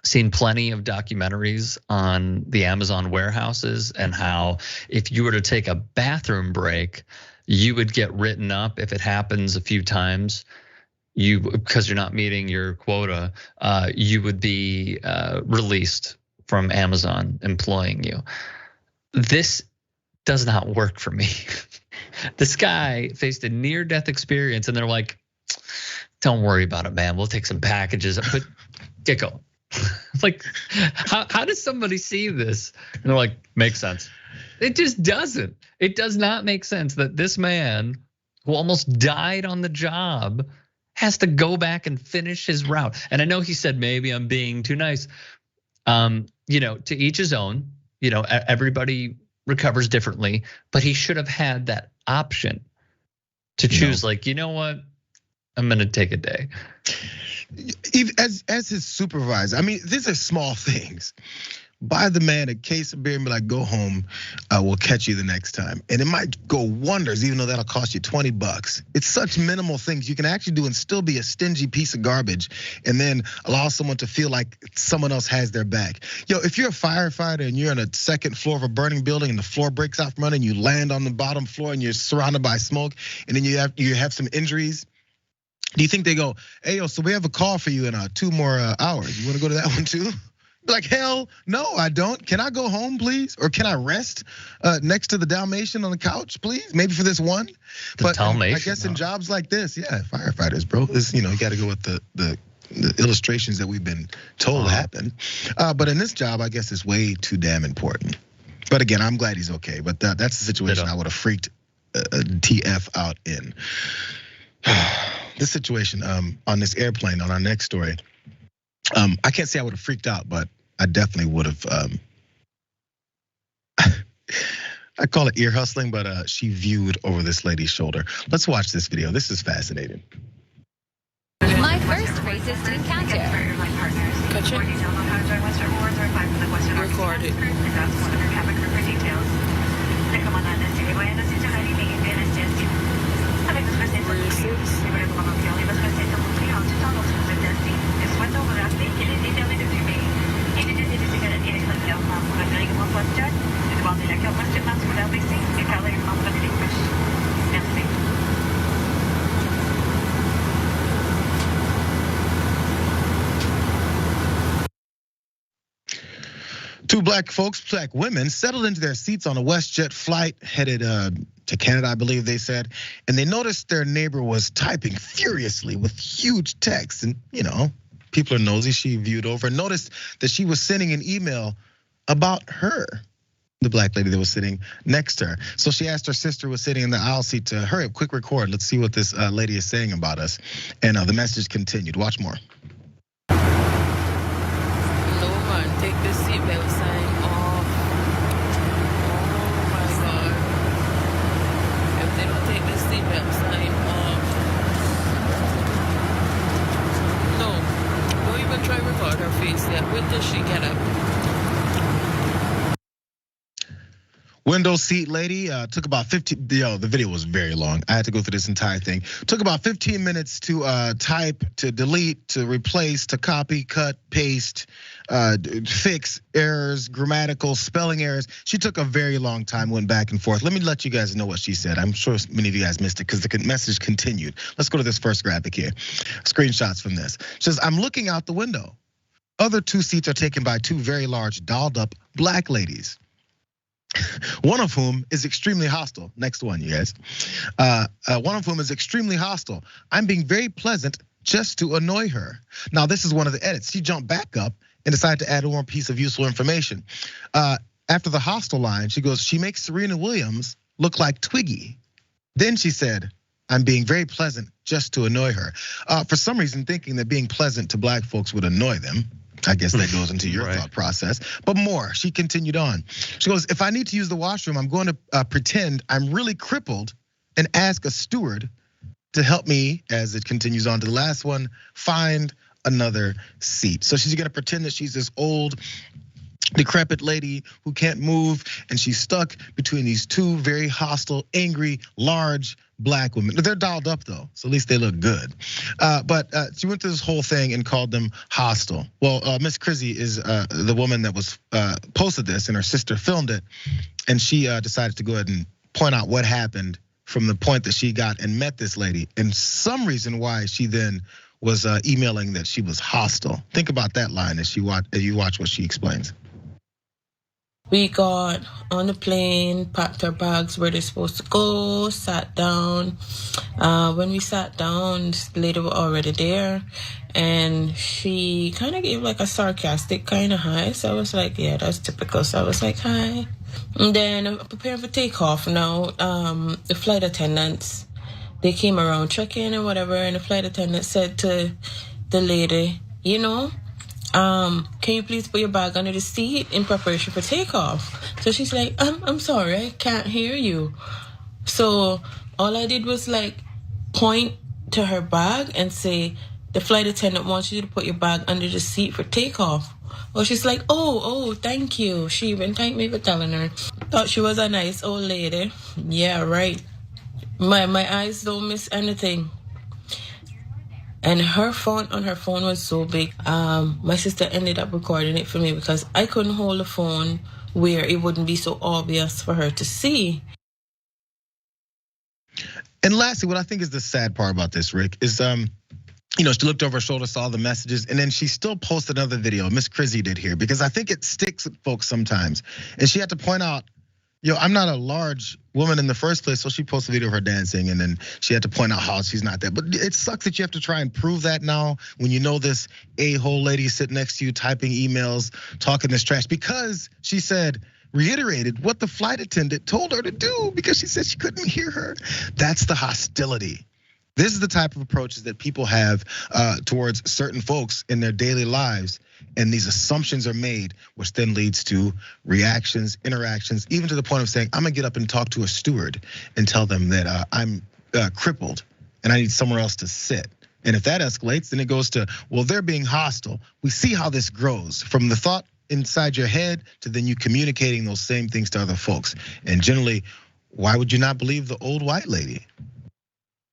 seen plenty of documentaries on the Amazon warehouses and how if you were to take a bathroom break, you would get written up if it happens a few times. Because you're not meeting your quota, you would be released from Amazon employing you. This does not work for me. This guy faced a near-death experience, and they're like, "Don't worry about it, man. We'll take some packages, but get going." Like, how does somebody see this? And they're like, "Makes sense." It just doesn't. It does not make sense that this man who almost died on the job has to go back and finish his route. And I know he said, maybe I'm being too nice. To each his own. Everybody recovers differently, but he should have had that option to choose. Like, you know what? I'm gonna take a day. As his supervisor, I mean, these are small things. Buy the man a case of beer and be like, "Go home, we'll catch you the next time." And it might go wonders, even though that'll cost you $20. It's such minimal things you can actually do and still be a stingy piece of garbage, and then allow someone to feel like someone else has their back. If you're a firefighter and you're on a second floor of a burning building and the floor breaks out from under and you land on the bottom floor and you're surrounded by smoke, and then you have some injuries. Do you think they go, "Hey, so we have a call for you in 2 more hours. You want to go to that one too?" Like, hell no, I don't. Can I go home, please? Or can I rest next to the Dalmatian on the couch, please? Maybe for this one. But I guess in jobs like this, yeah, firefighters, bro. This, you got to go with the illustrations that we've been told happen. But in this job, I guess it's way too damn important. But again, I'm glad he's okay. But that's the situation I would have freaked TF out in. This situation on this airplane on our next story. I can't say I would have freaked out, but I definitely would have. I call it ear hustling, but she viewed over this lady's shoulder. Let's watch this video. This is fascinating. My first racist encounter. Catch it. Record it. Two black women settled into their seats on a WestJet flight headed to Canada, I believe they said. And they noticed their neighbor was typing furiously with huge text. And, people are nosy. She viewed over and noticed that she was sending an email about her, the black lady that was sitting next to her. So she asked her sister who was sitting in the aisle seat to hurry up, quick record. Let's see what this lady is saying about us. And the message continued. Watch more. Take the seatbelt sign off. Oh my God. If they don't take the seatbelt sign off. No. Don't even try to record her face yet. Wait till she get up. Window seat lady took about 15, the video was very long. I had to go through this entire thing. Took about 15 minutes to type, to delete, to replace, to copy, cut, paste, fix errors, grammatical, spelling errors. She took a very long time, went back and forth. Let me let you guys know what she said. I'm sure many of you guys missed it because the message continued. Let's go to this first graphic here. Screenshots from this. She says, I'm looking out the window. Other two seats are taken by two very large, dolled up black ladies. One of whom is extremely hostile. Next one, you guys. One of whom is extremely hostile. I'm being very pleasant just to annoy her. Now, this is one of the edits. She jumped back up and decided to add one more piece of useful information. After the hostile line, she goes, she makes Serena Williams look like Twiggy. Then she said, I'm being very pleasant just to annoy her. For some reason, thinking that being pleasant to black folks would annoy them. I guess that goes into your thought process. But more, she continued on. She goes, if I need to use the washroom, I'm going to pretend I'm really crippled and ask a steward to help me, as it continues on to the last one, find another seat. So she's gonna pretend that she's this old, decrepit lady who can't move, and she's stuck between these two very hostile, angry, large black women. They're dolled up though, so at least they look good. But she went through this whole thing and called them hostile. Well, Miss Crizzy is the woman that was posted this, and her sister filmed it, and she decided to go ahead and point out what happened from the point that she got and met this lady, and some reason why she then was emailing that she was hostile. Think about that line as you watch what she explains. We got on the plane, packed our bags where they're supposed to go, sat down. When we sat down, the lady was already there, and she kind of gave like a sarcastic kind of hi. So I was like, yeah, that's typical. So I was like, hi. And then I'm preparing for takeoff now. The flight attendants, they came around checking and whatever, and the flight attendant said to the lady, can you please put your bag under the seat in preparation for takeoff? So she's like, I'm sorry, I can't hear you. So all I did was like point to her bag and say, the flight attendant wants you to put your bag under the seat for takeoff. Well, she's like, oh, thank you. She even thanked me for telling her. Thought she was a nice old lady. Yeah, right. My eyes don't miss anything. And her phone was so big. My sister ended up recording it for me because I couldn't hold the phone where it wouldn't be so obvious for her to see. And lastly, what I think is the sad part about this, Rick, is She looked over her shoulder, saw the messages, and then she still posted another video. Miss Crizzy did here, because I think it sticks with folks sometimes. And she had to point out, I'm not a large woman in the first place, so she posted a video of her dancing, and then she had to point out how she's not that. But it sucks that you have to try and prove that now when you know this a-hole lady sitting next to you typing emails, talking this trash, because she reiterated what the flight attendant told her to do because she said she couldn't hear her. That's the hostility. This is the type of approaches that people have towards certain folks in their daily lives. And these assumptions are made, which then leads to reactions, interactions, even to the point of saying, I'm gonna get up and talk to a steward and tell them that I'm crippled and I need somewhere else to sit. And if that escalates, then it goes to, well, they're being hostile. We see how this grows from the thought inside your head to then you communicating those same things to other folks. And generally, why would you not believe the old white lady?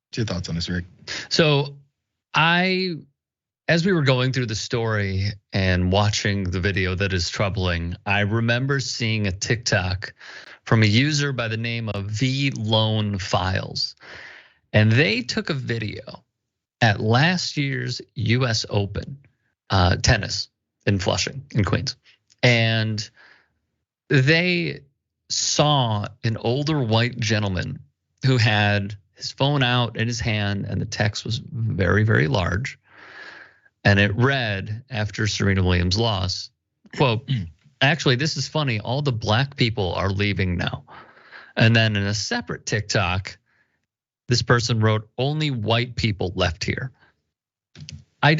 What's your thoughts on this, Rick? So as we were going through the story and watching the video that is troubling, I remember seeing a TikTok from a user by the name of VLone Files. And they took a video at last year's US Open tennis in Flushing in Queens. And they saw an older white gentleman who had his phone out in his hand, and the text was very, very large. And it read, after Serena Williams' loss, quote, actually, this is funny, all the black people are leaving now. And then in a separate TikTok, this person wrote, only white people left here. I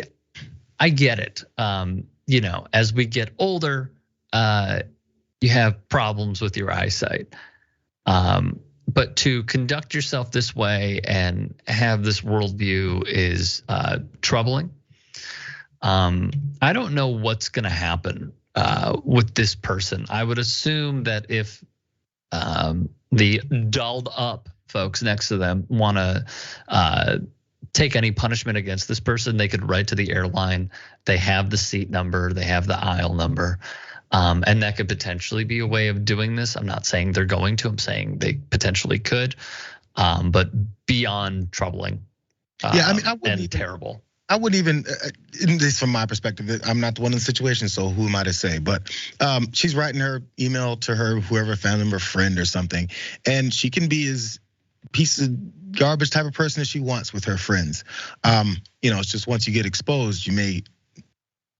get it. As we get older, you have problems with your eyesight. But to conduct yourself this way and have this worldview is troubling. I don't know what's gonna happen with this person. I would assume that if the dolled up folks next to them wanna take any punishment against this person, they could write to the airline. They have the seat number, they have the aisle number. And that could potentially be a way of doing this. I'm not saying they're going to, I'm saying they potentially could, but beyond troubling. I wouldn't terrible. I wouldn't even, at least from my perspective, I'm not the one in the situation, so who am I to say? But she's writing her email to her, whoever, family member, friend or something. And she can be as piece of garbage type of person as she wants with her friends. It's just once you get exposed, you may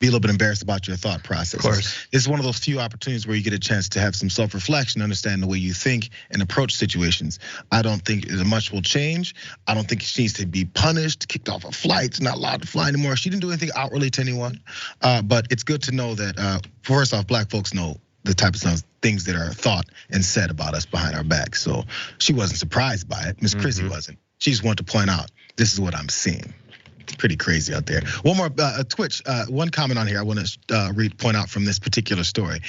be a little bit embarrassed about your thought process. Of course. This is one of those few opportunities where you get a chance to have some self-reflection, understand the way you think and approach situations. I don't think much will change. I don't think she needs to be punished, kicked off a flight, not allowed to fly anymore. She didn't do anything outwardly to anyone. But it's good to know that, first off, black folks know the type of things that are thought and said about us behind our backs. So she wasn't surprised by it. Miss Crizzy wasn't. She just wanted to point out, this is what I'm seeing. Pretty crazy out there. One more Twitch, one comment on here I want to point out from this particular story.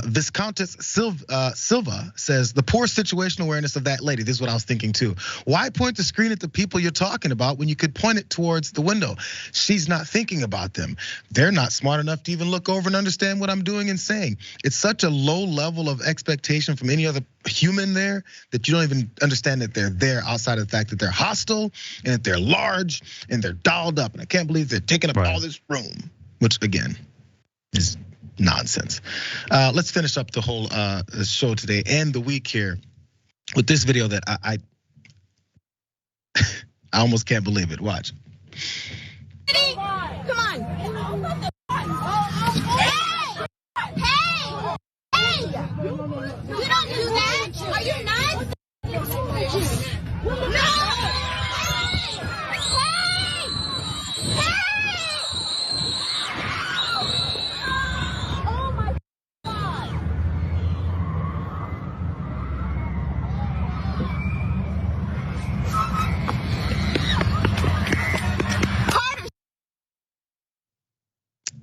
Viscountess Silva says, the poor situational awareness of that lady. This is what I was thinking too. Why point the screen at the people you're talking about when you could point it towards the window? She's not thinking about them. They're not smart enough to even look over and understand what I'm doing and saying. It's such a low level of expectation from any other human there that you don't even understand that they're there outside of the fact that they're hostile and that they're large and they're dialed up, and I can't believe they're taking up all this room, which again is nonsense. Let's finish up the whole show today and the week here with this video that I almost can't believe it. Watch. Come on. Hey! You don't do that. Are you nuts? No!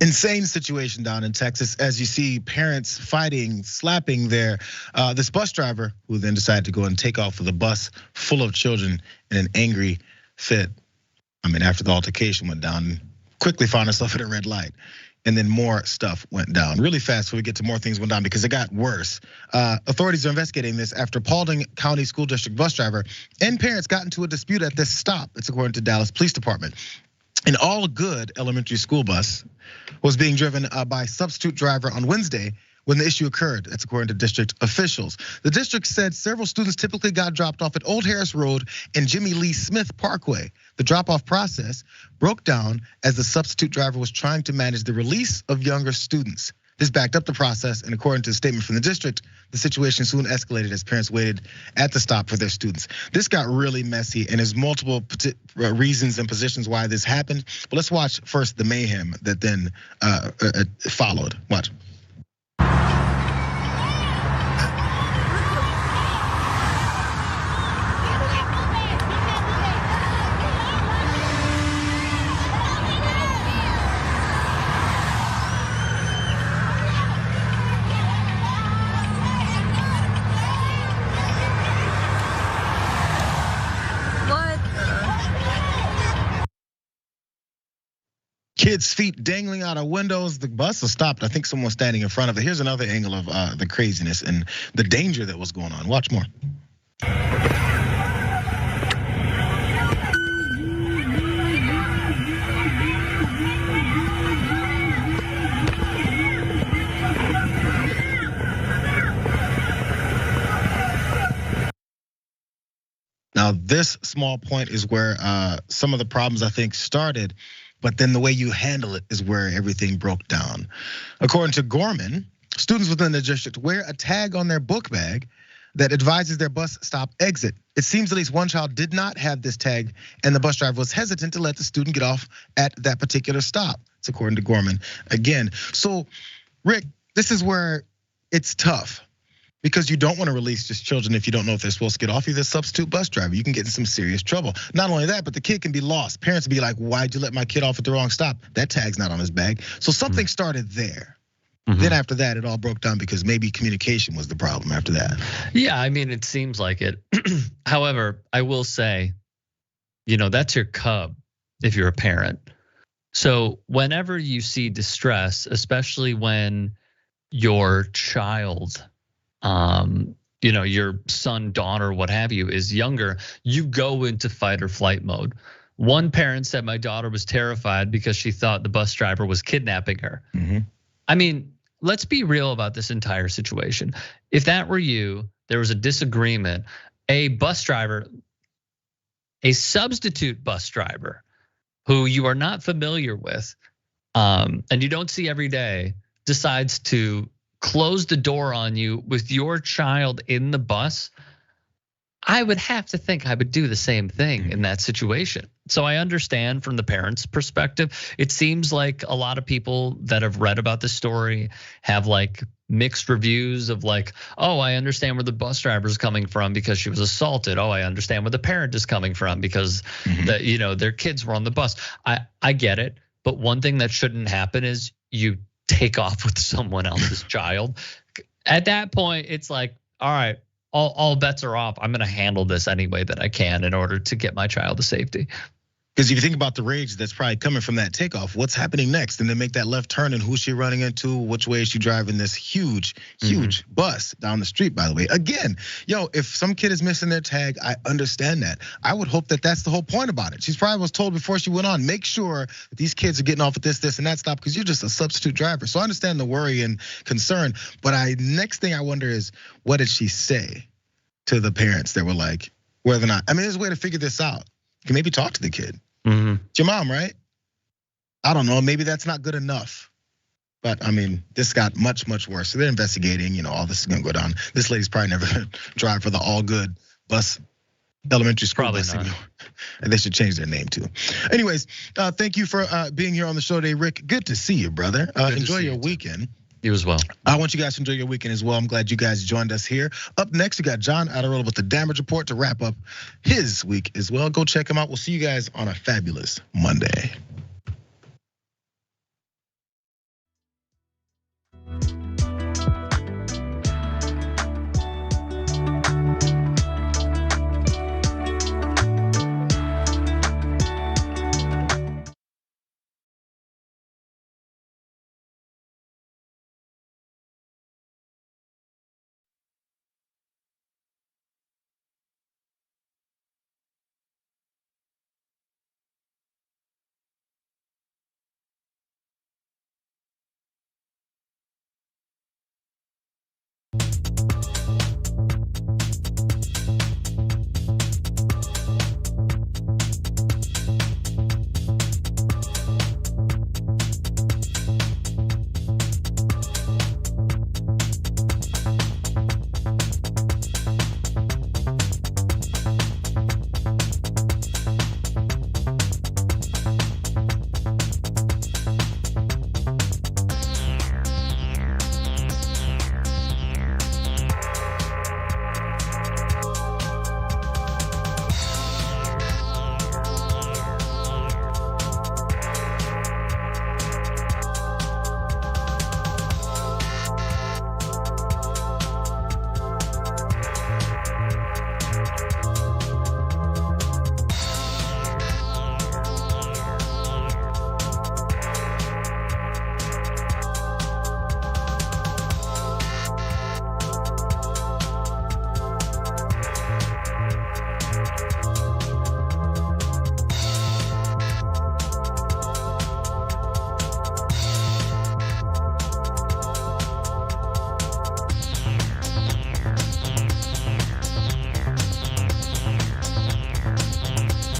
Insane situation down in Texas as you see parents fighting, slapping this bus driver who then decided to go and take off with a bus full of children in an angry fit. After the altercation went down, quickly found herself at a red light. And then more stuff went down really fast before we get to more things went down because it got worse. Authorities are investigating this after Paulding County School District bus driver and parents got into a dispute at this stop. It's according to Dallas Police Department. An all-good elementary school bus was being driven by a substitute driver on Wednesday when the issue occurred. That's according to district officials. The district said several students typically got dropped off at Old Harris Road and Jimmy Lee Smith Parkway. The drop-off process broke down as the substitute driver was trying to manage the release of younger students. This backed up the process, and according to a statement from the district, the situation soon escalated as parents waited at the stop for their students. This got really messy, and there's multiple reasons and positions why this happened. But let's watch first the mayhem that then followed. Watch. Kids' feet dangling out of windows. The bus was stopped. I think someone was standing in front of it. Here's another angle of the craziness and the danger that was going on. Watch more. Now, this small point is where some of the problems I think started. But then the way you handle it is where everything broke down. According to Gorman, students within the district wear a tag on their book bag that advises their bus stop exit. It seems at least one child did not have this tag, and the bus driver was hesitant to let the student get off at that particular stop. It's according to Gorman again. So, Rick, this is where it's tough. Because you don't want to release just children if you don't know if they're supposed to get off. You're the substitute bus driver. You can get in some serious trouble. Not only that, but the kid can be lost. Parents will be like, why'd you let my kid off at the wrong stop? That tag's not on his bag. So something started there. Then after that, it all broke down because maybe communication was the problem after that. Yeah, I mean, it seems like it. However, I will say, that's your cub if you're a parent. So whenever you see distress, especially when your child, your son, daughter, what have you, is younger, you go into fight or flight mode. One parent said my daughter was terrified because she thought the bus driver was kidnapping her. I mean, let's be real about this entire situation. If that were you, there was a disagreement, a bus driver, a substitute bus driver who you are not familiar with, and you don't see every day, decides to close the door on you with your child in the bus, I would have to think I would do the same thing in that situation. So I understand from the parents' perspective. It seems like a lot of people that have read about this story have like mixed reviews of like, oh, I understand where the bus driver is coming from because she was assaulted. Oh, I understand where the parent is coming from because their kids were on the bus. I get it, but one thing that shouldn't happen is you take off with someone else's child. At that point, it's like, all right, all bets are off. I'm gonna handle this any way that I can in order to get my child to safety. Because if you think about the rage that's probably coming from that takeoff, what's happening next? And then make that left turn, and who's she running into? Which way is she driving this huge bus down the street, by the way? Again, if some kid is missing their tag, I understand that. I would hope that that's the whole point about it. She's probably was told before she went on, make sure that these kids are getting off at this, and that stop, because you're just a substitute driver. So I understand the worry and concern, but next thing I wonder is, what did she say to the parents that were like, whether or not, I mean, there's a way to figure this out. You can maybe talk to the kid. It's your mom, right? I don't know, maybe that's not good enough. But I mean, this got much, much worse. So they're investigating, all this is gonna go down. This lady's probably never gonna drive for the all good bus, elementary school probably bus. Not. And they should change their name too. Anyways, thank you for being here on the show today, Rick. Good to see you, brother. Enjoy your weekend. You as well. I want you guys to enjoy your weekend as well. I'm glad you guys joined us here. Up next, we got John Adderall with the Damage Report to wrap up his week as well. Go check him out. We'll see you guys on a fabulous Monday.